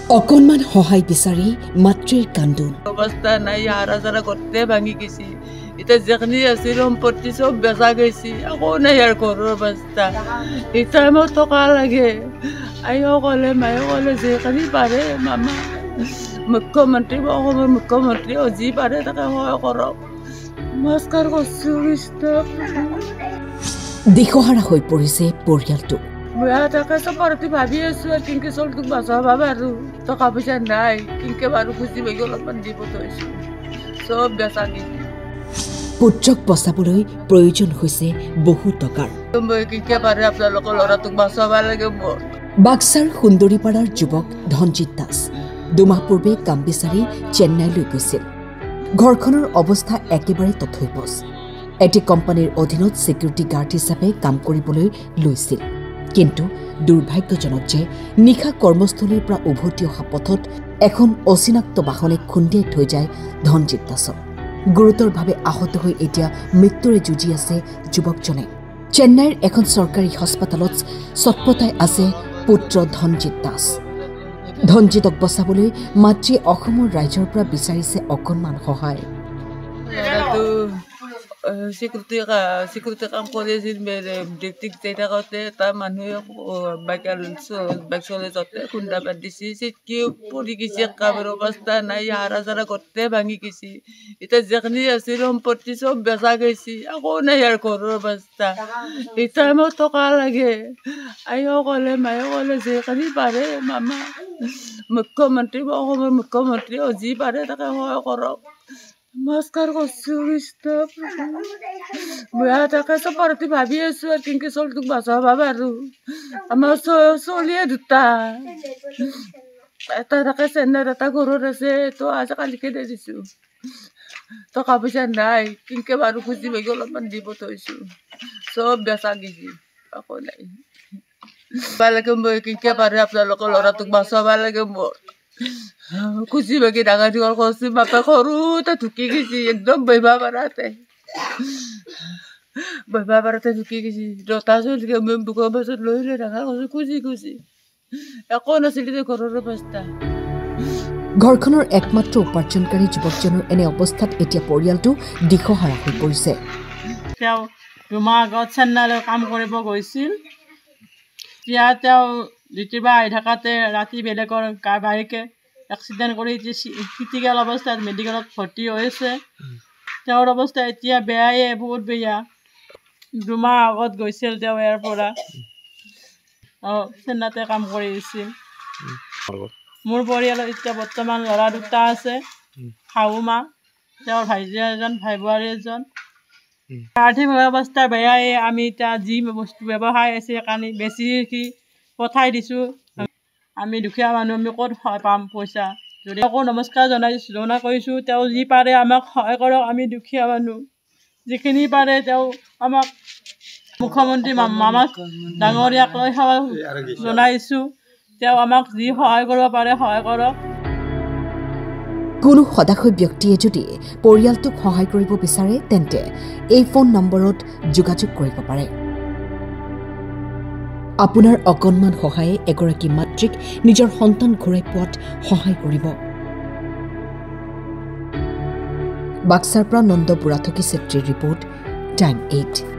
অকণমান সহায় বিচাৰি মাতৃৰ কান্দোন অৱস্থা নাই হাৰা চাৰা গোটে ভাঙি গৈছে এতিয়া যেখিনি আছিল সম্পত্তি চব বেচা গৈছে আকৌ নাই ইয়াৰ ঘৰৰ অৱস্থা এতিয়া মোক টকা লাগে আইও ক'লে মায়ে ক'লে যেখিনি পাৰে মামা মুখ্যমন্ত্ৰী বা অসমৰ মুখ্যমন্ত্ৰী যি পাৰে তাকে সহায় কৰক নমস্কাৰ কৰিছোঁ দিশহাৰা হৈ পৰিছে পৰিয়ালটো বেয়া তাকে চব পাৰতি ভাবি আছো আৰু কিনকে চলটোক বাচাবা বাৰু টকা পইচা নাই কিনকে বাৰু খুচি বাগি অলপমান দিব থৈছো চব বেচা গৈছে পুত্ৰক বচাবলৈ প্ৰয়োজন হৈছে বহু টকাৰ মই কিনকে পাৰে আপোনালোকৰ ল'ৰাটোক বাচাবা লাগে মোৰ বাক্সাৰ সুন্দৰীপাৰাৰ যুৱক ধনজিত দাস দুমাহ পূৰ্বে কাম বিচাৰি চেন্নাইলৈ গৈছিল ঘৰখনৰ অৱস্থা একেবাৰে তথৈবচ এটি কোম্পানীৰ অধীনত সিকিউৰিটি গাৰ্ড হিচাপে কাম কৰিবলৈ লৈছিল কিন্তু দুৰ্ভাগ্যজনক যে নিশা কৰ্মস্থলীৰ পৰা উভতি অহা পথত এখন অচিনাক্ত বাহনে খুন্দিয়াই থৈ যায় ধনজিত দাসক গুৰুতৰভাৱে আহত হৈ এতিয়া মৃত্যুৰে যুঁজি আছে যুৱকজনে চেন্নাইৰ এখন চৰকাৰী হাস্পতালত ছটপটাই আছে পুত্ৰ ধনজিত দাস ধনজিতক বচাবলৈ মাতৃয়ে অসমৰ ৰাইজৰ পৰা বিচাৰিছে অকণমান সহায় সিকিউৰিটি কাম কৰি আছিল ডিউটিত যাই থাকোঁতে এটা মানুহে বাইক চলাই যাওঁতে খুন্দা পাত দিছে চিটকি পৰি গৈছে একেবাৰে অৱস্থা নাই হাৰা চাৰা গোটে ভাঙি গৈছে এতিয়া যেখিনি আছিল সম্পত্তি চব বেচা গৈছে আকৌ নাই ইয়াৰ ঘৰৰ অৱস্থা এতিয়া মোক টকা লাগে আইও ক'লে মায়ে ক'লে যেখিনি পাৰে মামা মুখ্যমন্ত্ৰী বা অসমৰ মুখ্যমন্ত্ৰী যি পাৰে তাকে সহায় কৰক নমস্কাৰ কৰিছোঁ বেয়া তাকে চব পাৰতি ভাবি আছো আৰু কিনকে চলটোক বাচাবা বাৰু আমাৰ চলিয়ে দুটা এটা থাকে চেন্নাইত এটা ঘৰত আছে তো আজি কালিকে দি দিছোঁ টকা পইচা নাই কিনকে বাৰু খুচি বাগি অলপমান দিব থৈছোঁ চব বেচা গৈছে আকৌ নাই লাগে মই কিনকে পাৰে আপোনালোকৰ ল'ৰাটোক বাচাবা লাগে মোৰ খুচি বাগি ডাঙৰ দীঘল কৰিছোঁ বাপে সৰুতে ঢুকি গৈছে একদম বহিব পাৰাতে ঢুকি গৈছে দটা চলিকে মই বুকৰ পাছত লৈ ডাঙৰ কৰিছোঁ খুচি একো নাছিল ঘৰৰ অৱস্থা ঘৰখনৰ একমাত্ৰ উপাৰ্জনকাৰী যুৱকজনৰ এনে অৱস্থাত এতিয়া পৰিয়ালটো দিশহাৰা হৈ পৰিছে তেওঁ দুমাহ আগত চেন্নাইলৈ কাম কৰিব গৈছিল এতিয়া তেওঁ ডিউটিৰ আহি থাকাতে ৰাতি বেলেগৰ বাইকে এক্সিডেণ্ট কৰি ক্ৰিটিকেল অৱস্থাত মেডিকেলত ভৰ্তি হৈছে তেওঁৰ অৱস্থা এতিয়া বেয়াই বহুত বেয়া দুমাহ আগত গৈছিল তেওঁ ইয়াৰ পৰা চেন্নাইতে কাম কৰি আছিল মোৰ পৰিয়ালত এতিয়া বৰ্তমান ল'ৰা দুটা আছে শাহু মা তেওঁৰ ভাইটি এজন ভাই বোৱাৰী এজন আৰ্থিক অৱস্থা বেয়াই আমি এতিয়া যি বস্তু ব্যৱসায় আছে সেইকাৰণে বেছি পঠাই দিছোঁ আমি দুখীয়া মানুহ আমি ক'ত সহায় পাম পইচা যদি আকৌ নমস্কাৰ জনাই কৰিছোঁ তেওঁ যি পাৰে আমাক সহায় কৰক আমি দুখীয়া মানুহ যিখিনি পাৰে তেওঁ আমাক মুখ্যমন্ত্ৰী মামাক ডাঙৰীয়াক লৈ সেৱা জনাইছোঁ তেওঁ আমাক যি সহায় কৰিব পাৰে সহায় কৰক কোনো সদাশয় ব্যক্তিয়ে যদি পৰিয়ালটোক সহায় কৰিব বিচাৰে তেন্তে এই ফোন নম্বৰত যোগাযোগ কৰিব পাৰে আপোনাৰ অকণমান সহায়ে এগৰাকী মাতৃক নিজৰ সন্তান ঘূৰাই পোৱাত সহায় কৰিব বাক্সাৰ পৰা নন্দ বুঢ়াথকী চেত্ৰীৰ ৰিপৰ্ট টাইম 8